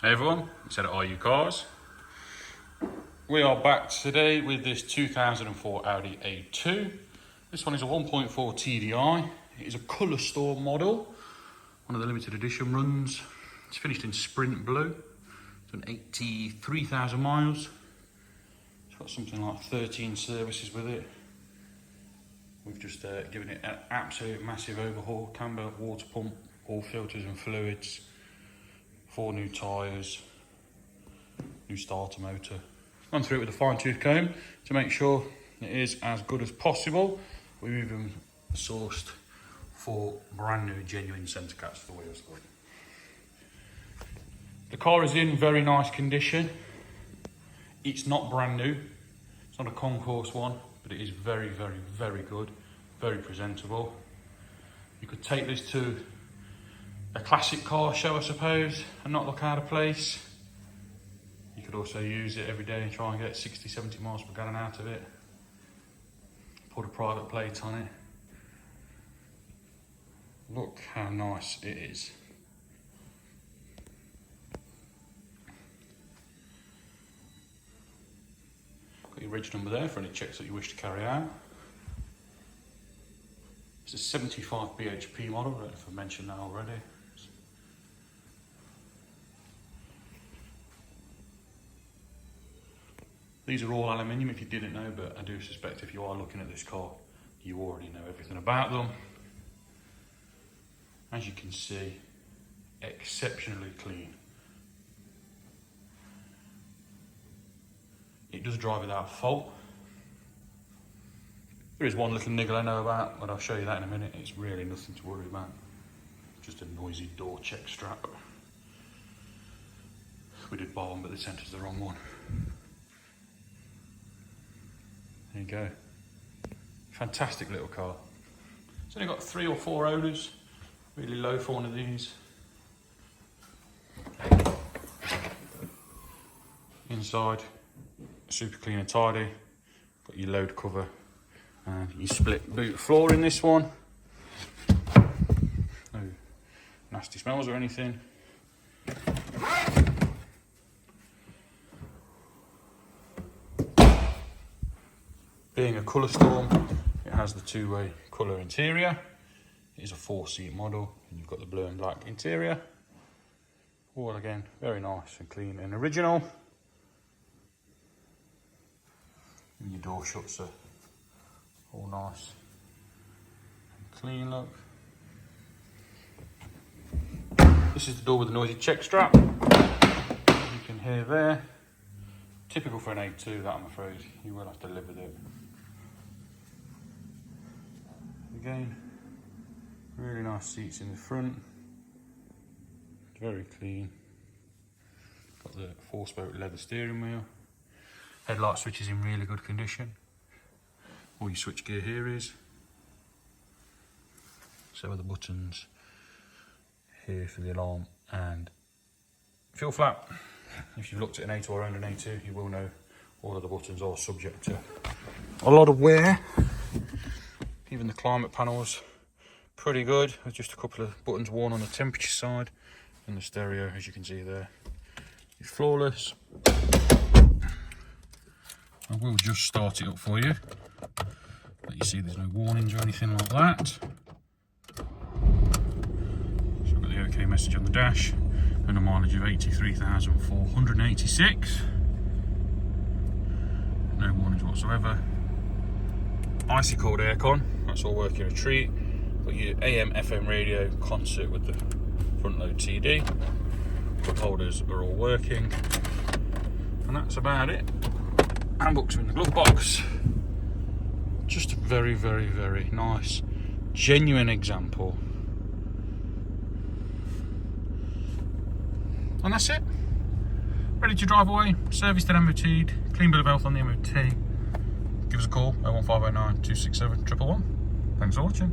Hey everyone, it's Ed at U Cars. We are back today with this 2004 Audi A2. This one is a 1.4 TDi. It is a Colour Storm model, one of the limited edition runs. It's finished in Sprint Blue. It's done 83,000 miles. It's got something like 13 services with it. We've just given it an absolute massive overhaul. Cambelt, water pump, all filters and fluids. 4 new tyres, new starter motor. Gone through it with a fine tooth comb to make sure it is as good as possible. We've even sourced 4 brand new genuine centre caps for the wheels. The car is in very nice condition. It's not brand new, it's not a concourse one, but it is very, very, very good, very presentable. You could take this to a classic car show, I suppose, and not look out of place. You could also use it every day and try and get 60, 70 miles per gallon out of it. Put a private plate on it. Look how nice it is. Got your reg number there for any checks that you wish to carry out. It's a 75 bhp model, I don't know if I've mentioned that already. These are all aluminium if you didn't know, but I do suspect if you are looking at this car, you already know everything about them. As you can see, exceptionally clean. It does drive without fault. There is one little niggle I know about, but I'll show you that in a minute. It's really nothing to worry about. Just a noisy door check strap. We did buy one, but the centre's the wrong one. There you go. Fantastic little car. It's only got 3 or 4 owners. Really low for one of these. Inside, super clean and tidy. Got your load cover and your split boot floor in this one. No nasty smells or anything. Being a Colour Storm, it has the 2-way colour interior. It is a 4-seat model, and you've got the blue and black interior. All again, very nice and clean and original. And your door shuts are all nice and clean, look. This is the door with the noisy check strap. You can hear there. Typical for an A2, that I'm afraid. You will have to live with it. Again, really nice seats in the front. Very clean. Got the 4-spoke leather steering wheel. Headlight switch is in really good condition. All your switch gear here is. So are the buttons here for the alarm and fuel flap. If you've looked at an A2 or owned an A2, you will know all of the buttons are subject to a lot of wear. Even the climate panel's pretty good, with just a couple of buttons worn on the temperature side, and the stereo, as you can see there, is flawless. I will just start it up for you, but you see there's no warnings or anything like that. So I've got the OK message on the dash, and a mileage of 83,486. No warnings whatsoever. Icy cold aircon, that's all working a treat. Got your AM, FM radio concert with the front load TD. Cup holders are all working. And that's about it. Handbooks are in the glove box. Just a very, very, very nice, genuine example. And that's it. Ready to drive away, serviced and MOT'd, clean bill of health on the MOT. Give us a call, 01509 267 111. Thanks for watching.